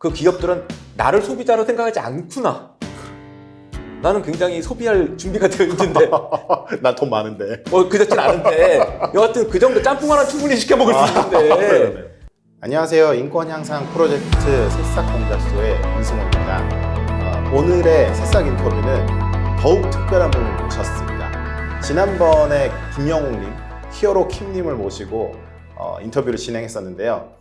그 기업들은 나를 소비자로 생각하지 않구나. 나는 굉장히 소비할 준비가 되어 있는데 나 돈 많은데. 뭐 그렇진 않은데 여하튼 그 정도 짬뽕 하나 충분히 시켜 먹을 수 있는데. 안녕하세요. 인권 향상 프로젝트 새싹 공작소의 이승호입니다. 오늘의 새싹 인터뷰는 더욱 특별한 분을 모셨습니다. 지난번에 김영웅님, 히어로 킴님을 모시고 인터뷰를 진행했었는데요.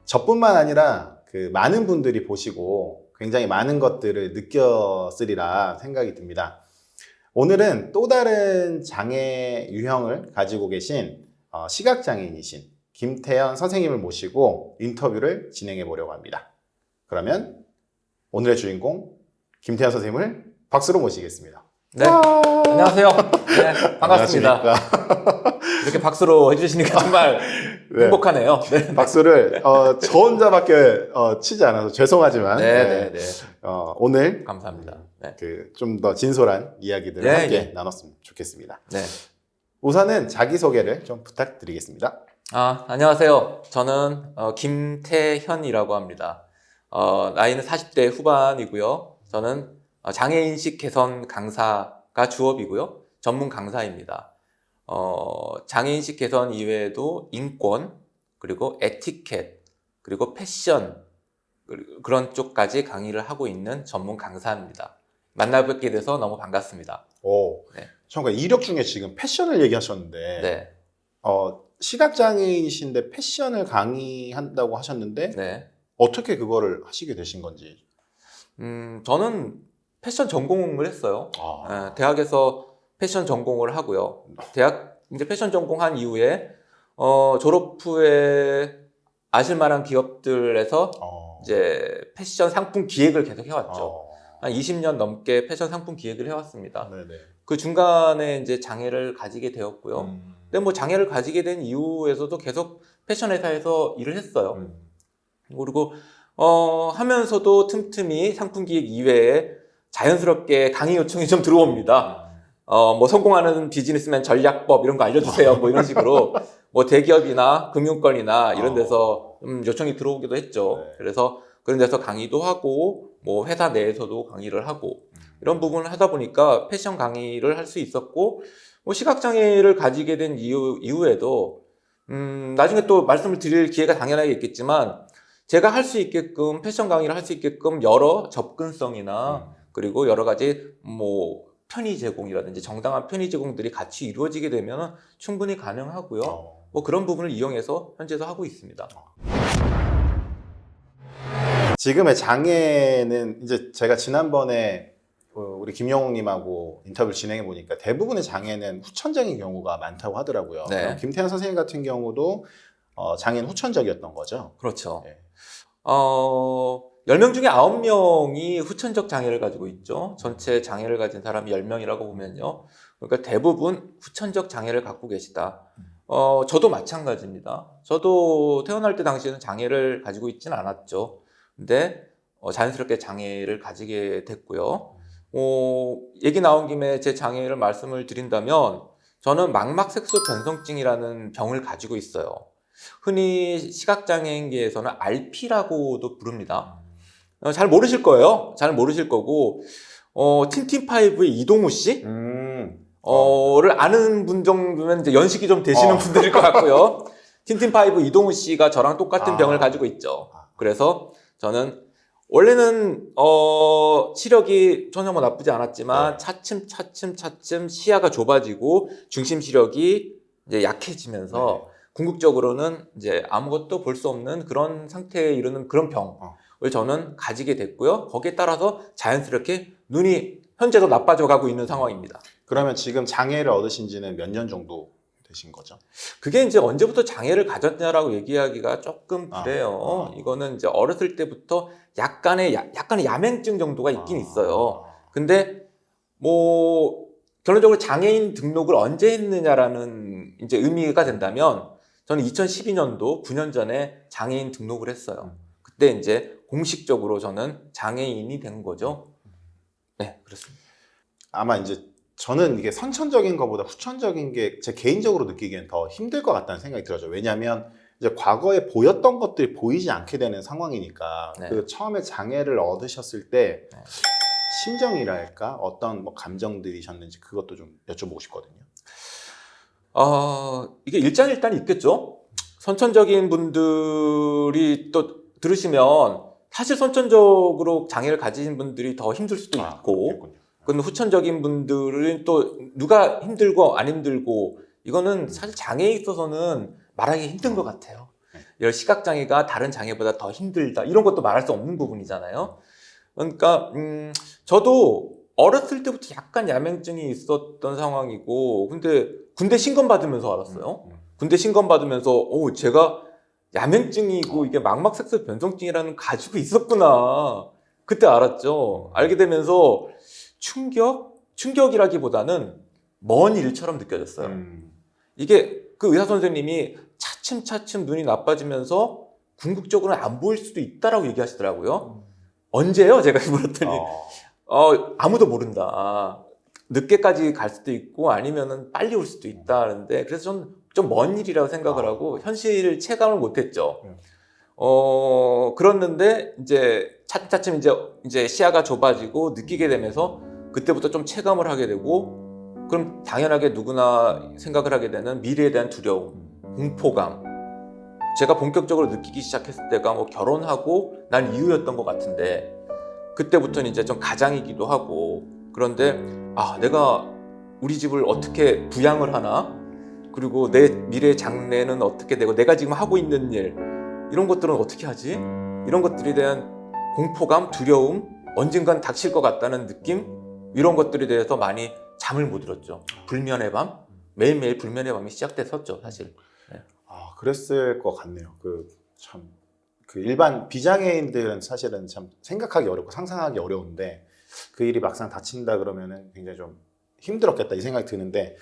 저뿐만 아니라 그 많은 분들이 보시고 굉장히 많은 것들을 느꼈으리라 생각이 듭니다. 오늘은 또 다른 장애 유형을 가지고 계신 시각장애인이신 김태현 선생님을 모시고 인터뷰를 진행해 보려고 합니다. 그러면 오늘의 주인공 김태현 선생님을 박수로 모시겠습니다. 네, 안녕하세요. 네, 반갑습니다. 이렇게 박수로 해주시니까 정말 네. 행복하네요. 네. 박수를 저 혼자밖에 치지 않아서 죄송하지만 네. 오늘 감사합니다. 네. 그 좀 더 진솔한 이야기들을 네, 함께 네. 나눴으면 좋겠습니다. 네. 우선은 자기소개를 좀 부탁드리겠습니다. 안녕하세요. 저는 김태현이라고 합니다. 나이는 40대 후반이고요. 저는 장애인식 개선 강사가 주업이고요. 전문 강사입니다. 장애인식 개선 이외에도 인권, 그리고 에티켓, 그리고 패션, 그런 쪽까지 강의를 하고 있는 전문 강사입니다. 만나뵙게 돼서 너무 반갑습니다. 오, 네. 잠깐 이력 중에 지금 패션을 얘기하셨는데 네. 시각장애인이신데 패션을 강의한다고 하셨는데 네. 어떻게 그거를 하시게 되신 건지. 저는 패션 전공을 했어요. 대학에서 패션 전공을 하고요. 대학 이제 패션 전공한 이후에 졸업 후에 아실만한 기업들에서 이제 패션 상품 기획을 계속 해왔죠. 한 20년 넘게 패션 상품 기획을 해왔습니다. 네네. 그 중간에 이제 장애를 가지게 되었고요. 근데 뭐 장애를 가지게 된 이후에서도 계속 패션 회사에서 일을 했어요. 그리고 하면서도 틈틈이 상품 기획 이외에 자연스럽게 강의 요청이 좀 들어옵니다. 뭐 성공하는 비즈니스맨 전략법 이런 거 알려주세요. 뭐 이런 식으로 뭐 대기업이나 금융권이나 이런 데서 요청이 들어오기도 했죠. 네. 그래서 그런 데서 강의도 하고 뭐 회사 내에서도 강의를 하고 이런 부분을 하다 보니까 패션 강의를 할 수 있었고 뭐 시각장애를 가지게 된 이후에도 나중에 또 말씀을 드릴 기회가 당연하게 있겠지만 제가 할 수 있게끔 패션 강의를 할 수 있게끔 여러 접근성이나 그리고 여러 가지 뭐 편의 제공이라든지 정당한 편의 제공들이 같이 이루어지게 되면 충분히 가능하고요. 뭐 그런 부분을 이용해서 현재도 하고 있습니다. 지금의 장애는 이제 제가 지난번에 우리 김영웅님하고 인터뷰를 진행해 보니까 대부분의 장애는 후천적인 경우가 많다고 하더라고요. 네. 그럼 김태현 선생님 같은 경우도 장애는 후천적이었던 거죠? 그렇죠. 네. 10명 중에 9명이 후천적 장애를 가지고 있죠. 전체 장애를 가진 사람이 10명이라고 보면요. 그러니까 대부분 후천적 장애를 갖고 계시다. 저도 마찬가지입니다. 저도 태어날 때 당시에는 장애를 가지고 있지는 않았죠. 근데 자연스럽게 장애를 가지게 됐고요. 얘기 나온 김에 제 장애를 말씀을 드린다면 저는 망막색소 변성증이라는 병을 가지고 있어요. 흔히 시각장애인계에서는 RP라고도 부릅니다. 잘 모르실 거예요. 잘 모르실 거고 틴틴파이브의 이동우 씨? 를 아는 분 정도면 이제 연식이 좀 되시는 분들일 것 같고요. 틴틴파이브 이동우 씨가 저랑 똑같은 병을 가지고 있죠. 그래서 저는 원래는 시력이 전혀 뭐 나쁘지 않았지만 차츰 시야가 좁아지고 중심 시력이 이제 약해지면서 궁극적으로는 이제 아무것도 볼 수 없는 그런 상태에 이르는 그런 병을 저는 가지게 됐고요. 거기에 따라서 자연스럽게 눈이 현재도 나빠져 가고 있는 상황입니다. 그러면 지금 장애를 얻으신 지는 몇 년 정도 되신 거죠? 그게 이제 언제부터 장애를 가졌냐라고 얘기하기가 조금 그래요. 이거는 이제 어렸을 때부터 약간의 야맹증 정도가 있긴 있어요. 근데 뭐 결론적으로 장애인 등록을 언제 했느냐라는 이제 의미가 된다면 저는 2012년도 9년 전에 장애인 등록을 했어요. 그때 이제 공식적으로 저는 장애인이 된 거죠. 네, 그렇습니다. 아마 이제 저는 이게 선천적인 것보다 후천적인 게 제 개인적으로 느끼기엔 더 힘들 것 같다는 생각이 들어요. 왜냐하면 이제 과거에 보였던 것들이 보이지 않게 되는 상황이니까 네. 그 처음에 장애를 얻으셨을 때 네. 심정이랄까 어떤 뭐 감정들이셨는지 그것도 좀 여쭤보고 싶거든요. 이게 일장일단이 있겠죠. 선천적인 분들이 또 들으시면 사실 선천적으로 장애를 가진 분들이 더 힘들 수도 있고, 그렇군요. 근데 후천적인 분들은 또 누가 힘들고 안 힘들고 이거는 사실 장애에 있어서는 말하기 힘든 것 같아요. 이런 시각장애가 다른 장애보다 더 힘들다 이런 것도 말할 수 없는 부분이잖아요. 그러니까 저도 어렸을 때부터 약간 야맹증이 있었던 상황이고, 근데 군대 신검 받으면서 알았어요. 군대 신검 받으면서 제가 야맹증이고 이게 망막색소 변성증이라는 거 가지고 있었구나. 그때 알았죠. 알게 되면서 충격이라기보다는 먼 일처럼 느껴졌어요. 이게 그 의사 선생님이 차츰차츰 눈이 나빠지면서 궁극적으로는 안 보일 수도 있다라고 얘기하시더라고요. 언제요? 제가 물었더니 아무도 모른다. 늦게까지 갈 수도 있고 아니면은 빨리 올 수도 있다는데, 그래서 좀 먼 일이라고 생각을 하고 현실을 체감을 못했죠. 그랬는데 이제 차츰 이제 시야가 좁아지고 느끼게 되면서 그때부터 좀 체감을 하게 되고, 그럼 당연하게 누구나 생각을 하게 되는 미래에 대한 두려움, 공포감. 제가 본격적으로 느끼기 시작했을 때가 뭐 결혼하고 난 이후였던 것 같은데, 그때부터는 이제 좀 가장이기도 하고, 그런데 내가 우리 집을 어떻게 부양을 하나, 그리고 내 미래 장래는 어떻게 되고 내가 지금 하고 있는 일 이런 것들은 어떻게 하지? 이런 것들에 대한 공포감, 두려움, 언젠간 닥칠 것 같다는 느낌, 이런 것들에 대해서 많이 잠을 못 들었죠. 불면의 밤, 매일매일 불면의 밤이 시작됐었죠, 사실. 네. 그랬을 것 같네요. 그 일반 비장애인들은 사실은 참 생각하기 어렵고 상상하기 어려운데 그 일이 막상 닥친다 그러면은 굉장히 좀 힘들었겠다 이 생각이 드는데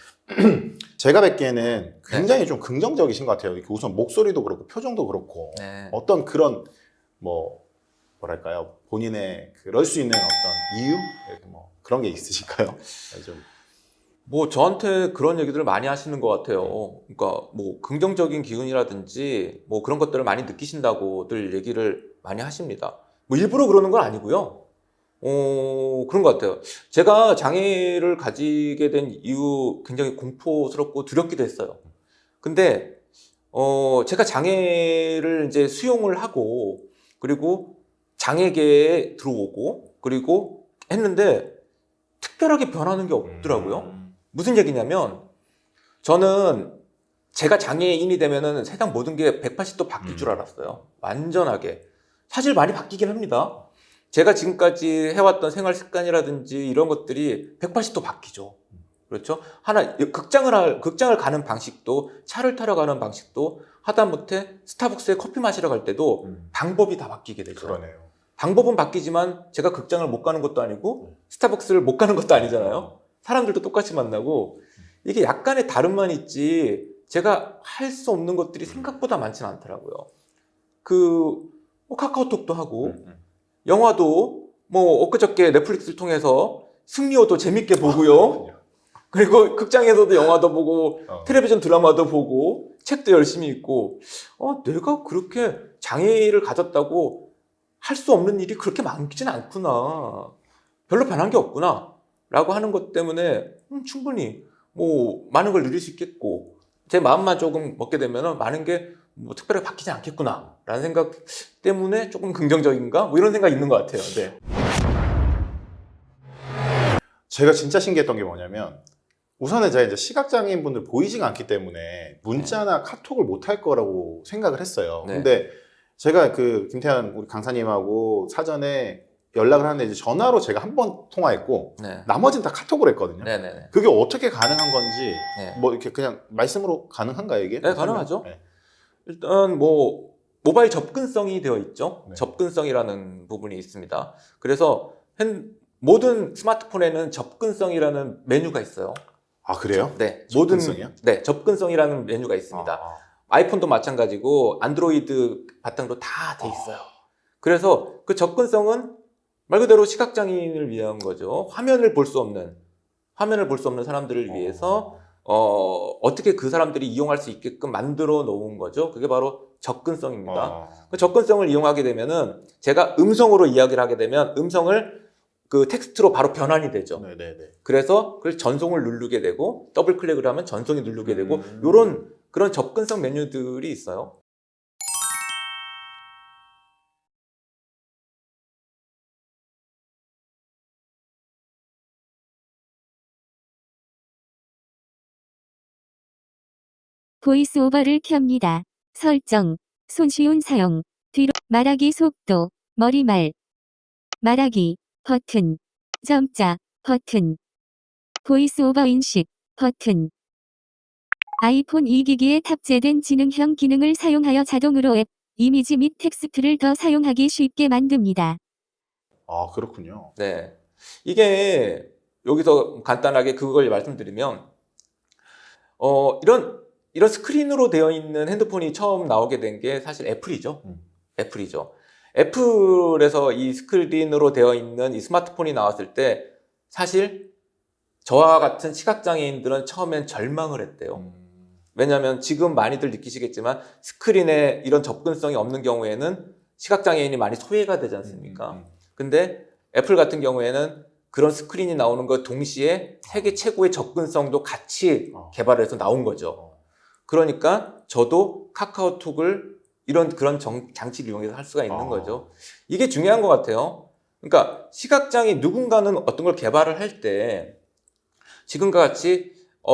제가 뵙기에는 굉장히 좀 긍정적이신 것 같아요. 이렇게 우선 목소리도 그렇고 표정도 그렇고 네. 어떤 그런 뭐랄까요 본인의 그럴 수 있는 어떤 이유 이렇게 뭐 그런 게 있으실까요? 좀. 뭐 저한테 그런 얘기들을 많이 하시는 것 같아요. 그러니까 뭐 긍정적인 기운이라든지 뭐 그런 것들을 많이 느끼신다고들 얘기를 많이 하십니다. 뭐 일부러 그러는 건 아니고요. 그런 것 같아요. 제가 장애를 가지게 된 이유 굉장히 공포스럽고 두렵기도 했어요. 근데 제가 장애를 이제 수용을 하고 그리고 장애계에 들어오고 그리고 했는데 특별하게 변하는 게 없더라고요. 무슨 얘기냐면 저는 제가 장애인이 되면은 세상 모든 게 180도 바뀔 줄 알았어요. 완전하게. 사실 많이 바뀌긴 합니다. 제가 지금까지 해왔던 생활 습관이라든지 이런 것들이 180도 바뀌죠. 그렇죠? 극장을 가는 방식도, 차를 타러 가는 방식도, 하다못해 스타벅스에 커피 마시러 갈 때도 방법이 다 바뀌게 되죠. 그러네요. 방법은 바뀌지만 제가 극장을 못 가는 것도 아니고 스타벅스를 못 가는 것도 아니잖아요. 사람들도 똑같이 만나고 이게 약간의 다름만 있지 제가 할 수 없는 것들이 생각보다 많지는 않더라고요. 뭐 카카오톡도 하고 영화도 뭐 엊그저께 넷플릭스를 통해서 승리호도 재밌게 보고요. 그리고 극장에서도 영화도 보고 텔레비전 드라마도 보고 책도 열심히 읽고 내가 그렇게 장애를 가졌다고 할 수 없는 일이 그렇게 많지는 않구나. 별로 변한 게 없구나. 라고 하는 것 때문에 충분히 뭐 많은 걸 누릴 수 있겠고 제 마음만 조금 먹게 되면 많은 게 뭐 특별하게 바뀌지 않겠구나 라는 생각 때문에 조금 긍정적인가? 뭐 이런 생각이 있는 것 같아요. 네. 제가 진짜 신기했던 게 뭐냐면 우선은 제가 이제 시각장애인 분들 보이지가 않기 때문에 문자나 카톡을 못 할 거라고 생각을 했어요. 네. 근데 제가 그 김태환 우리 강사님하고 사전에 연락을 하는데 이제 전화로 제가 한 번 통화했고 네. 나머지는 다 카톡으로 했거든요. 네네네. 그게 어떻게 가능한 건지 네. 뭐 이렇게 그냥 말씀으로 가능한가요 이게? 네, 가능하죠. 네. 일단 뭐 모바일 접근성이 되어 있죠. 네. 접근성이라는 부분이 있습니다. 그래서 모든 스마트폰에는 접근성이라는 메뉴가 있어요. 아 그래요? 네, 접근성이요? 네, 접근성이라는 메뉴가 있습니다. 아이폰도 마찬가지고 안드로이드 바탕으로 다 돼 있어요. 그래서 그 접근성은 말 그대로 시각장애인을 위한 거죠. 화면을 볼 수 없는 사람들을 위해서 어떻게 그 사람들이 이용할 수 있게끔 만들어 놓은 거죠. 그게 바로 접근성입니다. 아. 그 접근성을 이용하게 되면은 제가 음성으로 이야기를 하게 되면 음성을 그 텍스트로 바로 변환이 되죠. 네네네. 그래서 그걸 전송을 누르게 되고 더블 클릭을 하면 전송이 누르게 되고 음. 요런 그런 접근성 메뉴들이 있어요. 보이스오버를 켭니다. 설정, 손쉬운 사용, 뒤로, 말하기 속도, 머리말, 말하기, 버튼, 점자, 버튼, 보이스오버 인식, 버튼. 아이폰 2기기에 탑재된 지능형 기능을 사용하여 자동으로 앱, 이미지 및 텍스트를 더 사용하기 쉽게 만듭니다. 아, 그렇군요. 네. 이게 여기서 간단하게 그걸 말씀드리면 이런 스크린으로 되어 있는 핸드폰이 처음 나오게 된 게 사실 애플이죠. 애플이죠. 애플에서 이 스크린으로 되어 있는 이 스마트폰이 나왔을 때 사실 저와 같은 시각장애인들은 처음엔 절망을 했대요. 왜냐하면 지금 많이들 느끼시겠지만 스크린에 이런 접근성이 없는 경우에는 시각장애인이 많이 소외가 되지 않습니까? 근데 애플 같은 경우에는 그런 스크린이 나오는 것 동시에 세계 최고의 접근성도 같이 개발해서 나온 거죠. 그러니까 저도 카카오톡을 그런 장치를 이용해서 할 수가 있는 거죠. 이게 중요한 것 같아요. 그러니까 시각장애 누군가는 어떤 걸 개발을 할 때 지금과 같이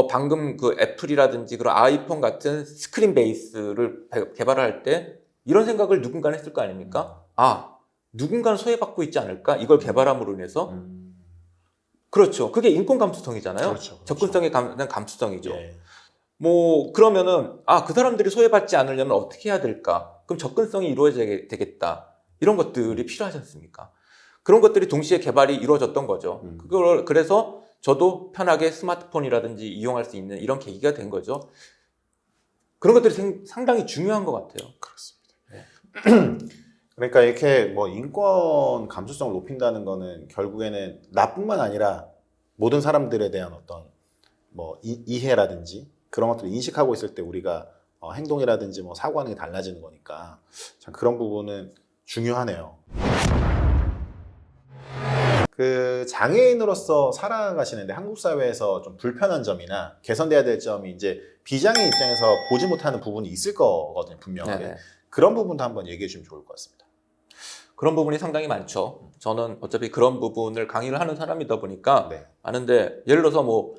방금 그 애플이라든지 그런 아이폰 같은 스크린 베이스를 개발을 할 때 이런 생각을 누군가는 했을 거 아닙니까? 누군가는 소외받고 있지 않을까? 이걸 개발함으로 인해서. 그렇죠. 그게 인권 감수성이잖아요. 그렇죠. 접근성에 대한 감수성이죠. 예. 그러면은, 그 사람들이 소외받지 않으려면 어떻게 해야 될까? 그럼 접근성이 이루어져야 되겠다. 이런 것들이 필요하지 않습니까? 그런 것들이 동시에 개발이 이루어졌던 거죠. 그래서 저도 편하게 스마트폰이라든지 이용할 수 있는 이런 계기가 된 거죠. 그런 것들이 상당히 중요한 것 같아요. 그렇습니다. 그러니까 이렇게 뭐 인권 감수성을 높인다는 거는 결국에는 나뿐만 아니라 모든 사람들에 대한 어떤 뭐 이해라든지 그런 것들을 인식하고 있을 때 우리가 행동이라든지 뭐 사고하는 게 달라지는 거니까 참 그런 부분은 중요하네요. 그 장애인으로서 살아가시는데 한국 사회에서 좀 불편한 점이나 개선돼야 될 점이 이제 비장애인 입장에서 보지 못하는 부분이 있을 거거든요, 분명하게. 네네. 그런 부분도 한번 얘기해 주시면 좋을 것 같습니다. 그런 부분이 상당히 많죠. 저는 어차피 그런 부분을 강의를 하는 사람이다 보니까 네. 아는데 예를 들어서 뭐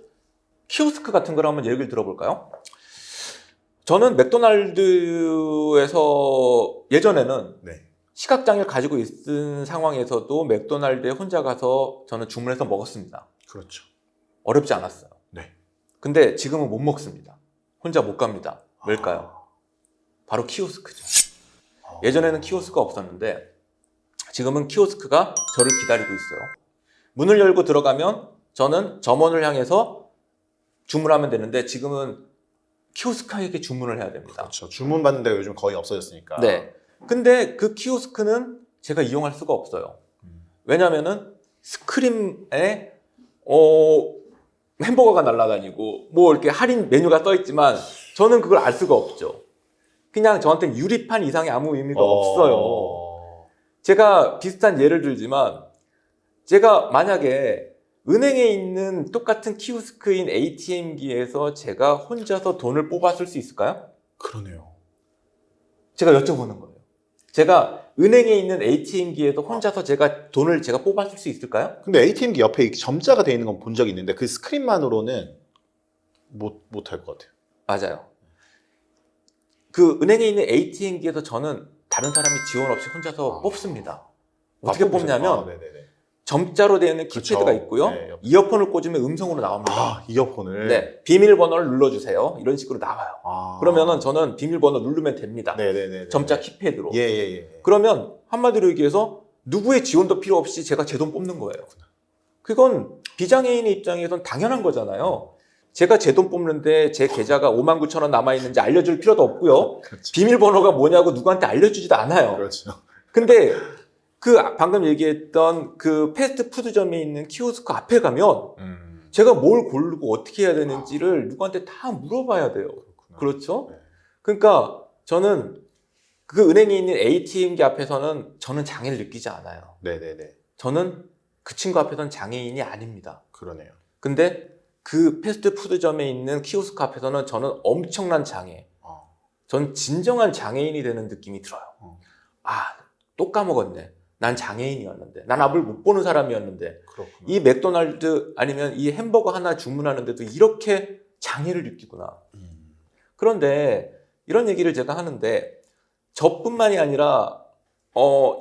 키오스크 같은 걸 한번 얘기를 들어볼까요? 저는 맥도날드에서 예전에는 네. 시각장애를 가지고 있는 상황에서도 맥도날드에 혼자 가서 저는 주문해서 먹었습니다. 그렇죠. 어렵지 않았어요. 네. 근데 지금은 못 먹습니다. 혼자 못 갑니다. 왜일까요? 바로 키오스크죠. 예전에는 키오스크가 없었는데 지금은 키오스크가 저를 기다리고 있어요. 문을 열고 들어가면 저는 점원을 향해서 주문하면 되는데 지금은 키오스크에게 주문을 해야 됩니다. 그렇죠. 주문 받는 데가 요즘 거의 없어졌으니까. 네. 근데 그 키오스크는 제가 이용할 수가 없어요. 왜냐면은 스크린에 햄버거가 날아다니고 뭐 이렇게 할인 메뉴가 떠 있지만 저는 그걸 알 수가 없죠. 그냥 저한테는 유리판 이상의 아무 의미가 없어요. 제가 비슷한 예를 들지만 제가 만약에 은행에 있는 똑같은 키오스크인 ATM기에서 제가 혼자서 돈을 뽑았을 수 있을까요? 그러네요. 제가 여쭤보는 거예요. 제가 은행에 있는 ATM기에서 혼자서 돈을 뽑았을 수 있을까요? 근데 ATM기 옆에 이렇게 점자가 돼 있는 건 본 적이 있는데 그 스크린만으로는 못할 것 같아요. 맞아요. 그 은행에 있는 ATM기에서 저는 다른 사람이 지원 없이 혼자서 뽑습니다. 어떻게 뽑냐면 점자로 되어 있는 키패드가 그렇죠. 있고요. 네, 이어폰을 꽂으면 음성으로 나옵니다. 이어폰을. 네, 비밀번호를 눌러주세요. 이런 식으로 나와요. 아. 그러면은 저는 비밀번호 누르면 됩니다. 네네네. 점자 키패드로. 예. 그러면 한마디로 얘기해서 누구의 지원도 필요 없이 제가 제 돈 뽑는 거예요. 그건 비장애인의 입장에선 당연한 거잖아요. 제가 제 돈 뽑는데 제 계좌가 59,000원 남아있는지 알려줄 필요도 없고요. 그렇죠. 비밀번호가 뭐냐고 누구한테 알려주지도 않아요. 그렇죠. 근데 그 방금 얘기했던 그 패스트푸드점에 있는 키오스크 앞에 가면 제가 뭘 고르고 어떻게 해야 되는지를 누구한테 다 물어봐야 돼요. 그렇구나. 그렇죠? 네. 그러니까 저는 그 은행에 있는 ATM기 앞에서는 저는 장애를 느끼지 않아요. 네네네. 저는 그 친구 앞에서는 장애인이 아닙니다. 그러네요. 근데 그 패스트푸드점에 있는 키오스크 앞에서는 저는 엄청난 장애, 전 진정한 장애인이 되는 느낌이 들어요. 아, 또 까먹었네. 난 장애인이었는데, 난 앞을 못 보는 사람이었는데, 그렇구나. 이 맥도날드 아니면 이 햄버거 하나 주문하는데도 이렇게 장애를 느끼구나. 그런데 이런 얘기를 제가 하는데 저뿐만이 아니라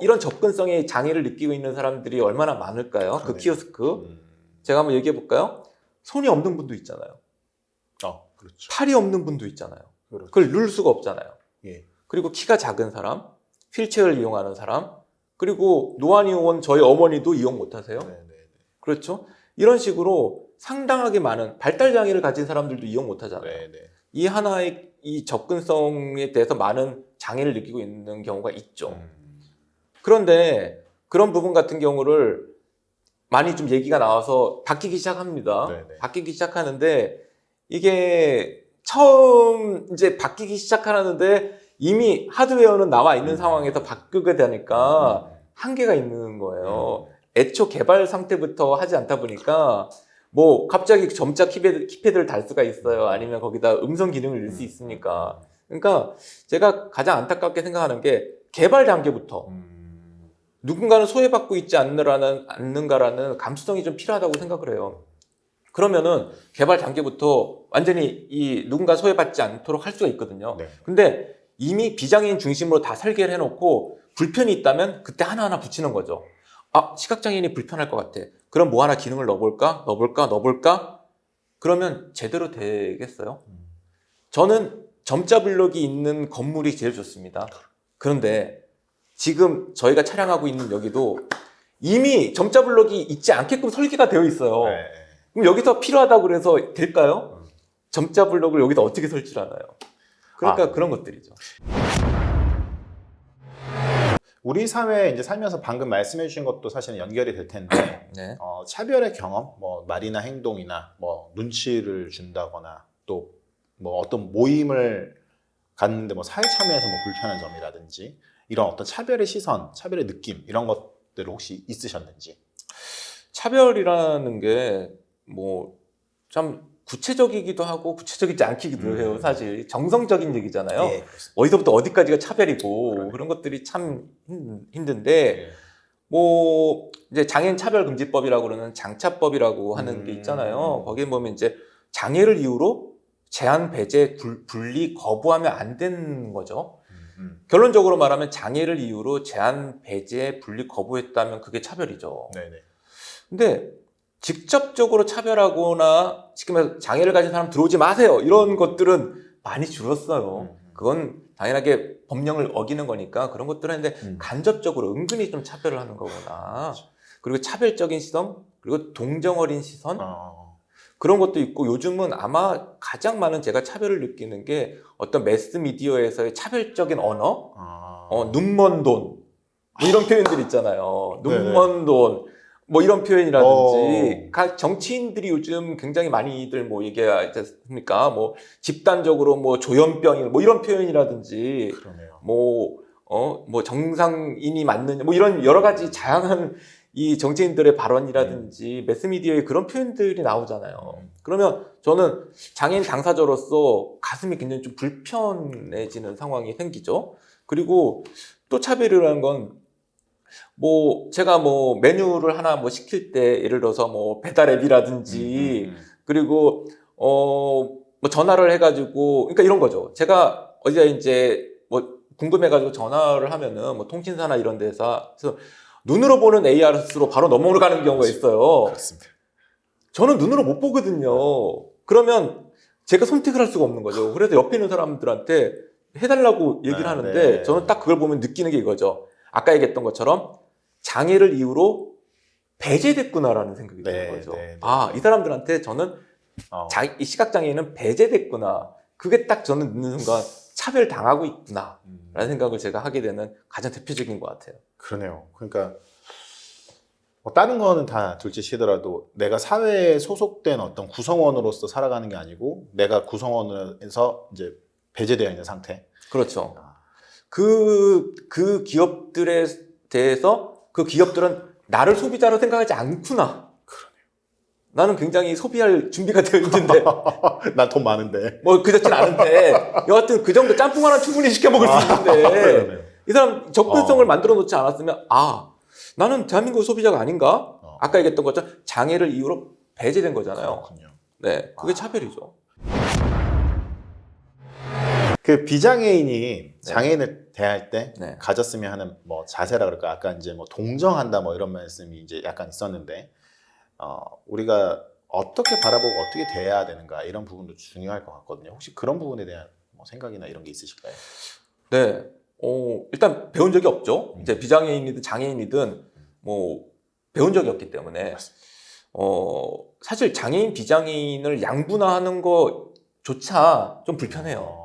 이런 접근성에 장애를 느끼고 있는 사람들이 얼마나 많을까요? 그 그러네요. 키오스크. 제가 한번 얘기해 볼까요? 손이 없는 분도 있잖아요. 그렇죠. 팔이 없는 분도 있잖아요. 그렇죠. 그걸 누를 수가 없잖아요. 예. 그리고 키가 작은 사람, 휠체어를 이용하는 사람, 그리고 노안이 온 저희 어머니도 이용 못 하세요. 네네. 그렇죠? 이런 식으로 상당하게 많은 발달 장애를 가진 사람들도 이용 못 하잖아요. 네네. 이 하나의 이 접근성에 대해서 많은 장애를 느끼고 있는 경우가 있죠. 그런데 그런 부분 같은 경우를 많이 좀 얘기가 나와서 바뀌기 시작합니다. 네네. 바뀌기 시작하는데 이게 처음 이제 바뀌기 시작하는데 이미 하드웨어는 나와 있는 상황에서 바꾸게 되니까 한계가 있는 거예요. 애초 개발 상태부터 하지 않다 보니까 뭐 갑자기 점자 키패드를 달 수가 있어요. 아니면 거기다 음성 기능을 넣을 수 있으니까. 그러니까 제가 가장 안타깝게 생각하는 게 개발 단계부터 누군가는 소외받고 있지 않는가라는 감수성이 좀 필요하다고 생각을 해요. 그러면은 개발 단계부터 완전히 이 누군가 소외받지 않도록 할 수가 있거든요. 네. 근데 이미 비장애인 중심으로 다 설계를 해놓고 불편이 있다면 그때 하나하나 붙이는 거죠. 아, 시각장애인이 불편할 것 같아. 그럼 뭐 하나 기능을 넣어볼까? 그러면 제대로 되겠어요? 저는 점자 블록이 있는 건물이 제일 좋습니다. 그런데 지금 저희가 촬영하고 있는 여기도 이미 점자 블록이 있지 않게끔 설계가 되어 있어요. 네. 그럼 여기서 필요하다고 그래서 될까요? 점자 블록을 여기다 어떻게 설치를 하나요? 그러니까 그런 것들이죠. 우리 사회에 이제 살면서 방금 말씀해 주신 것도 사실은 연결이 될 텐데 네. 차별의 경험, 뭐 말이나 행동이나 뭐 눈치를 준다거나 또 뭐 어떤 모임을 갔는데 뭐 사회 참여에서 뭐 불편한 점이라든지 이런 어떤 차별의 시선, 차별의 느낌 이런 것들 혹시 있으셨는지? 차별이라는 게 뭐 참 구체적이기도 하고 구체적이지 않기도 해요. 사실 정성적인 얘기잖아요. 예, 그렇습니다. 어디서부터 어디까지가 차별이고 그러네. 그런 것들이 참 힘든데 예. 뭐 이제 장애인 차별금지법이라고 그러는 장차법이라고 하는 게 있잖아요. 거기에 보면 이제 장애를 이유로 제한, 배제, 분리 거부하면 안 되는 거죠. 결론적으로 말하면 장애를 이유로 제한, 배제, 분리 거부했다면 그게 차별이죠. 네네. 근데 직접적으로 차별하거나 지금 말해서 장애를 가진 사람 들어오지 마세요. 이런 것들은 많이 줄었어요. 그건 당연하게 법령을 어기는 거니까 그런 것들은 했는데 간접적으로 은근히 좀 차별을 하는 거구나. 그리고 차별적인 시선, 그리고 동정 어린 시선 그런 것도 있고 요즘은 아마 가장 많은 제가 차별을 느끼는 게 어떤 매스미디어에서의 차별적인 언어, 눈먼 돈, 뭐 이런 표현들 있잖아요. 눈먼 돈, 뭐 이런 표현이라든지 각 정치인들이 요즘 굉장히 많이들 뭐 얘기하지 않습니까? 뭐 집단적으로 뭐 조현병이 뭐 이런 표현이라든지 그러네요. 뭐 정상인이 맞느냐 뭐 이런 여러 가지 다양한 이 정치인들의 발언이라든지 매스미디어에 그런 표현들이 나오잖아요. 그러면 저는 장애인 당사자로서 가슴이 굉장히 좀 불편해지는 상황이 생기죠. 그리고 또 차별이라는 건 뭐 제가 뭐 메뉴를 하나 뭐 시킬 때 예를 들어서 뭐 배달 앱이라든지 그리고 뭐 전화를 해가지고 그러니까 이런 거죠. 제가 어디에 이제 뭐 궁금해가지고 전화를 하면은 뭐 통신사나 이런 데서 눈으로 보는 ARS로 바로 넘어가는 경우가 있어요. 그렇습니다. 저는 눈으로 못 보거든요. 그러면 제가 선택을 할 수가 없는 거죠. 그래서 옆에 있는 사람들한테 해달라고 얘기를 하는데 저는 딱 그걸 보면 느끼는 게 이거죠. 아까 얘기했던 것처럼 장애를 이유로 배제됐구나라는 생각이 드는 거죠. 아, 이 사람들한테 저는 이 시각장애인은 배제됐구나. 그게 딱 저는 듣는 순간 차별당하고 있구나 라는 생각을 제가 하게 되는 가장 대표적인 것 같아요. 그러네요. 그러니까 다른 거는 다 둘째 치더라도 내가 사회에 소속된 어떤 구성원으로서 살아가는 게 아니고 내가 구성원에서 이제 배제되어 있는 상태. 그렇죠. 그 기업들에 대해서 그 기업들은 나를 소비자로 생각하지 않구나. 나는 굉장히 소비할 준비가 되어 있는데 난 돈 많은데. 뭐 그렇진 않은데 여하튼 그 정도 짬뽕 하나 충분히 시켜 먹을 수 있는데 그러네요. 이 사람 접근성을 만들어 놓지 않았으면 나는 대한민국 소비자가 아닌가? 아까 얘기했던 것처럼 장애를 이유로 배제된 거잖아요. 그렇군요. 네, 그게 차별이죠. 그 비장애인이 장애인을 대할 때 네. 가졌으면 하는 뭐 자세라 그럴까? 아까 이제 뭐 동정한다 뭐 이런 말씀이 이제 약간 있었는데 우리가 어떻게 바라보고 어떻게 대해야 되는가 이런 부분도 중요할 것 같거든요. 혹시 그런 부분에 대한 뭐 생각이나 이런 게 있으실까요? 네, 일단 배운 적이 없죠. 이제 비장애인이든 장애인이든 뭐 배운 적이 없기 때문에 사실 장애인 비장애인을 양분화하는 거조차 좀 불편해요.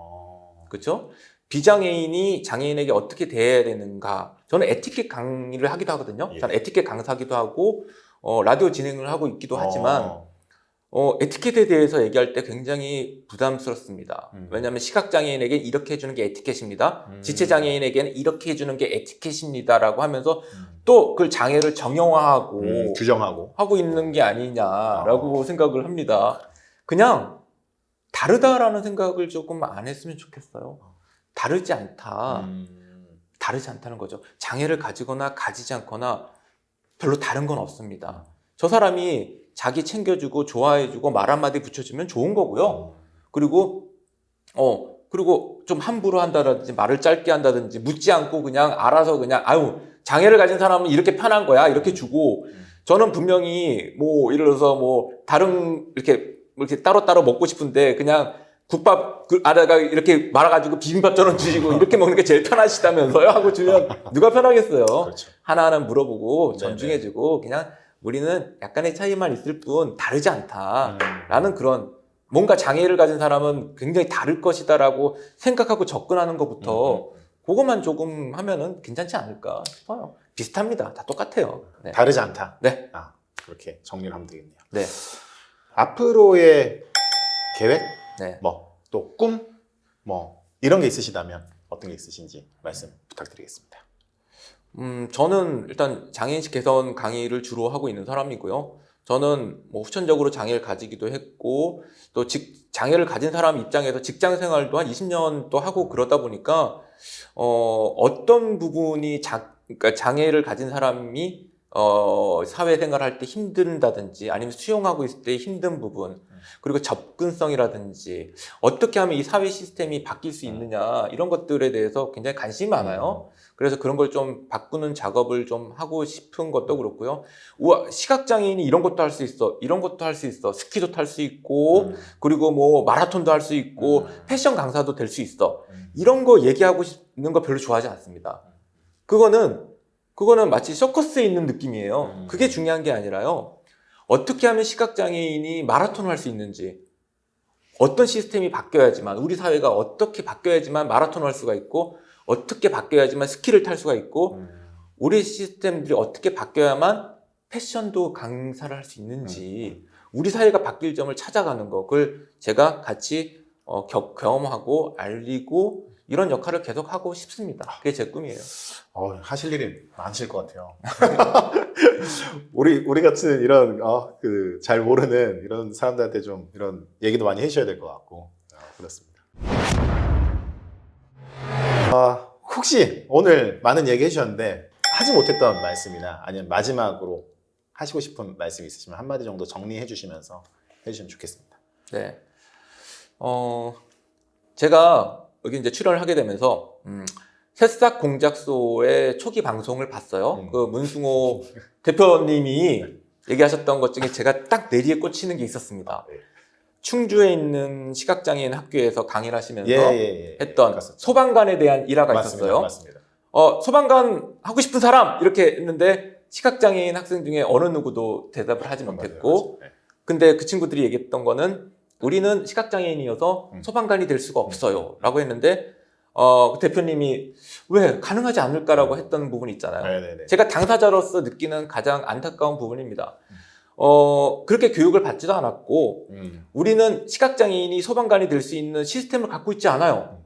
그렇죠? 비장애인이 장애인에게 어떻게 대해야 되는가. 저는 에티켓 강의를 하기도 하거든요. 예. 저는 에티켓 강사기도 하고 라디오 진행을 하고 있기도 하지만 에티켓에 대해서 얘기할 때 굉장히 부담스럽습니다. 왜냐하면 시각장애인에게 이렇게 해주는 게 에티켓입니다. 지체장애인에게는 이렇게 해주는 게 에티켓입니다라고 하면서 또 그 장애를 정형화하고 규정하고 하고 있는 게 아니냐라고 생각을 합니다. 그냥 다르다라는 생각을 조금 안 했으면 좋겠어요. 다르지 않다. 다르지 않다는 거죠. 장애를 가지거나 가지지 않거나 별로 다른 건 없습니다. 저 사람이 자기 챙겨주고 좋아해주고 말 한마디 붙여주면 좋은 거고요. 그리고 좀 함부로 한다든지 말을 짧게 한다든지 묻지 않고 그냥 알아서 그냥 장애를 가진 사람은 이렇게 편한 거야 이렇게 주고 저는 분명히 뭐 예를 들어서 뭐 다른 이렇게 따로따로 먹고 싶은데 그냥 국밥 안에다가 이렇게 말아가지고 비빔밥처럼 주시고 이렇게 먹는 게 제일 편하시다면서요 하고 주면 누가 편하겠어요. 그렇죠. 하나하나 물어보고 네네. 존중해주고 그냥 우리는 약간의 차이만 있을 뿐 다르지 않다라는 그런 뭔가 장애를 가진 사람은 굉장히 다를 것이다라고 생각하고 접근하는 것부터 그것만 조금 하면은 괜찮지 않을까 싶어요. 비슷합니다. 다 똑같아요. 네. 다르지 않다. 네. 그렇게 정리를 하면 되겠네요. 네. 앞으로의 계획, 네. 뭐 또 꿈, 뭐 이런 게 있으시다면 어떤 게 있으신지 말씀 부탁드리겠습니다. 저는 일단 장애인식 개선 강의를 주로 하고 있는 사람이고요. 저는 뭐 후천적으로 장애를 가지기도 했고 또 장애를 가진 사람 입장에서 직장 생활도 한 20년 또 하고 그러다 보니까 어떤 부분이 그러니까 장애를 가진 사람이 사회생활 할 때 힘든다든지 아니면 수용하고 있을 때 힘든 부분 그리고 접근성이라든지 어떻게 하면 이 사회 시스템이 바뀔 수 있느냐 이런 것들에 대해서 굉장히 관심이 많아요. 그래서 그런 걸 좀 바꾸는 작업을 좀 하고 싶은 것도 그렇고요. 우와, 시각장애인이 이런 것도 할 수 있어. 이런 것도 할 수 있어. 스키도 탈 수 있고 그리고 뭐 마라톤도 할 수 있고 패션 강사도 될 수 있어. 이런 거 얘기하고 싶는 거 별로 좋아하지 않습니다. 그거는 마치 서커스에 있는 느낌이에요. 그게 중요한 게 아니라요. 어떻게 하면 시각장애인이 마라톤을 할 수 있는지 어떤 시스템이 바뀌어야지만 우리 사회가 어떻게 바뀌어야지만 마라톤을 할 수가 있고 어떻게 바뀌어야지만 스키를 탈 수가 있고 우리 시스템들이 어떻게 바뀌어야만 패션도 강사를 할 수 있는지 우리 사회가 바뀔 점을 찾아가는 거 그걸 제가 같이 경험하고 알리고 이런 역할을 계속 하고 싶습니다. 그게 제 꿈이에요. 하실 일이 많으실 것 같아요. 우리 같은 이런 잘 모르는 이런 사람들한테 좀 이런 얘기도 많이 해주셔야 될 것 같고 그렇습니다. 혹시 오늘 많은 얘기 해주셨는데 하지 못했던 말씀이나 아니면 마지막으로 하시고 싶은 말씀이 있으시면 한마디 정도 정리해 주시면서 해주시면 좋겠습니다. 네. 제가 여기 이제 출연을 하게 되면서 새싹 공작소의 초기 방송을 봤어요. 그 문승호 대표님이 얘기하셨던 것 중에 제가 딱 뇌리에 꽂히는 게 있었습니다. 충주에 있는 시각장애인 학교에서 강의를 하시면서 했던 소방관에 대한 일화가 있었어요. 맞습니다. 소방관 하고 싶은 사람 이렇게 했는데 시각장애인 학생 중에 어느 누구도 대답을 하지 못했고 근데 그 친구들이 얘기했던 거는 우리는 시각장애인이어서 소방관이 될 수가 없어요 라고 했는데 그 대표님이 왜 가능하지 않을까라고 했던 부분이 있잖아요. 네네네. 제가 당사자로서 느끼는 가장 안타까운 부분입니다. 그렇게 교육을 받지도 않았고 우리는 시각장애인이 소방관이 될 수 있는 시스템을 갖고 있지 않아요.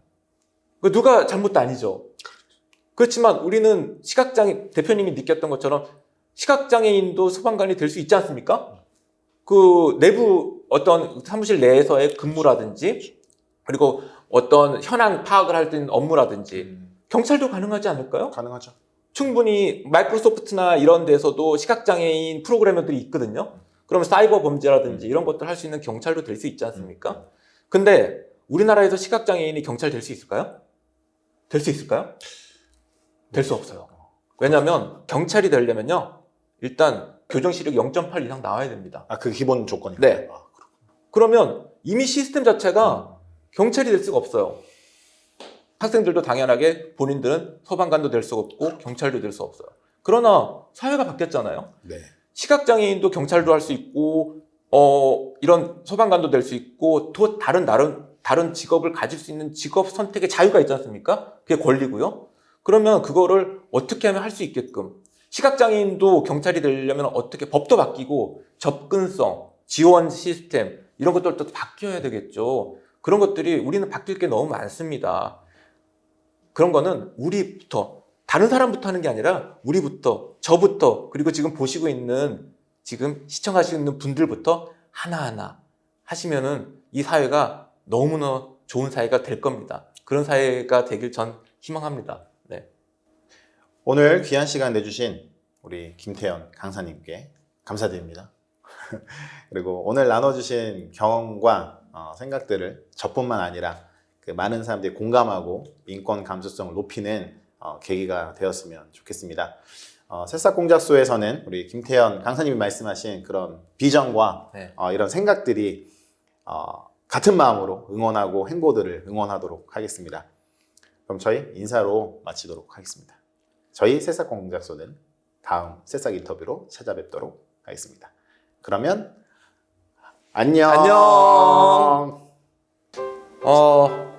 누가 잘못도 아니죠. 그렇지만 우리는 대표님이 느꼈던 것처럼 시각장애인도 소방관이 될 수 있지 않습니까? 그 내부 어떤 사무실 내에서의 근무라든지 그리고 어떤 현황 파악을 할 수 있는 업무라든지 경찰도 가능하지 않을까요? 가능하죠. 충분히 마이크로소프트나 이런 데서도 시각장애인 프로그래머들이 있거든요. 그러면 사이버 범죄라든지 이런 것들 할 수 있는 경찰도 될 수 있지 않습니까? 근데 우리나라에서 시각장애인이 경찰 될 수 있을까요? 될 수 있을까요? 될 수 없어요. 왜냐하면 경찰이 되려면요. 일단 교정시력 0.8 이상 나와야 됩니다. 그 기본 조건이. 네. 그러면 이미 시스템 자체가 경찰이 될 수가 없어요. 학생들도 당연하게 본인들은 소방관도 될 수 없고 경찰도 될 수 없어요. 그러나 사회가 바뀌었잖아요. 네. 시각장애인도 경찰도 할 수 있고 이런 소방관도 될 수 있고 또 다른 직업을 가질 수 있는 직업 선택의 자유가 있지 않습니까? 그게 권리고요. 그러면 그거를 어떻게 하면 할 수 있게끔 시각장애인도 경찰이 되려면 어떻게 법도 바뀌고 접근성, 지원 시스템 이런 것들도 바뀌어야 되겠죠. 그런 것들이 우리는 바뀔 게 너무 많습니다. 그런 거는 우리부터 다른 사람부터 하는 게 아니라 우리부터 저부터 그리고 지금 보시고 있는 지금 시청하시고 있는 분들부터 하나하나 하시면은 이 사회가 너무나 좋은 사회가 될 겁니다. 그런 사회가 되길 전 희망합니다. 네. 오늘 귀한 시간 내주신 우리 김태현 강사님께 감사드립니다. 그리고 오늘 나눠주신 경험과 생각들을 저뿐만 아니라 그 많은 사람들이 공감하고 인권 감수성을 높이는 계기가 되었으면 좋겠습니다. 새싹공작소에서는 우리 김태현 강사님이 말씀하신 그런 비전과 네. 이런 생각들이 같은 마음으로 응원하고 행보들을 응원하도록 하겠습니다. 그럼 저희 인사로 마치도록 하겠습니다. 저희 새싹공작소는 다음 새싹 인터뷰로 찾아뵙도록 하겠습니다. 그러면 안녕.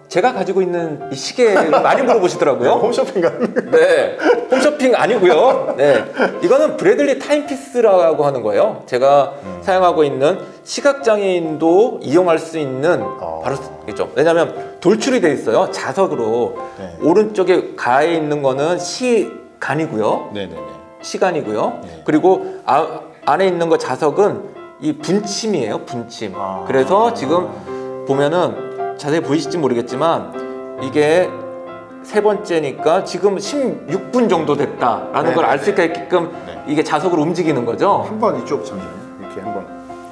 제가 가지고 있는 이 시계를 많이 물어보시더라고요. 홈쇼핑 가는. 네, 홈쇼핑 아니고요. 네, 이거는 브래들리 타임피스라고 하는 거예요. 제가 사용하고 있는 시각장애인도 이용할 수 있는 바로 있죠. 왜냐하면 돌출이 돼 있어요. 자석으로. 네. 오른쪽에 가에 있는 거는 시간이고요. 네네네. 시간이고요. 네. 그리고 안에 있는 거 자석은 이 분침이에요. 분침. 그래서 지금 보면은 자세히 보이실지 모르겠지만 이게 세 번째니까 지금 16분 정도 됐다라는 네, 걸 알 네, 수 있게끔 네. 이게 자석으로 움직이는 거죠. 한번 이쪽 잠시만요. 이렇게 한번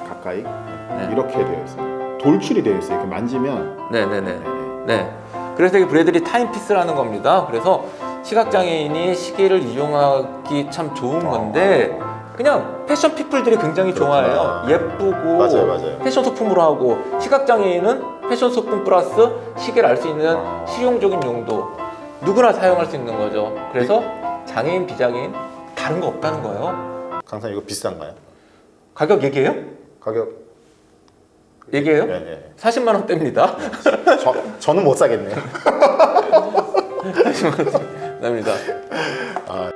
가까이 이렇게 되어 있어요. 돌출이 되어 있어요. 이렇게 만지면 네네네. 네. 그래서 이게 브래들리 타임피스라는 겁니다. 그래서 시각장애인이 시계를 이용하기 참 좋은 건데 그냥 패션 피플들이 굉장히 좋아해요. 예쁘고 맞아요. 패션 소품으로 하고 시각장애인은 패션 소품 플러스 시계를 알 수 있는 실용적인 용도 누구나 사용할 수 있는 거죠. 그래서 장애인 비장애인 다른 거 없다는 거예요. 강사님 이거 비싼가요? 가격 얘기해요? 가격 얘기해요? 네네. 40만 원대입니다. 저는 못 사겠네요. 40만 원대입니다. 아.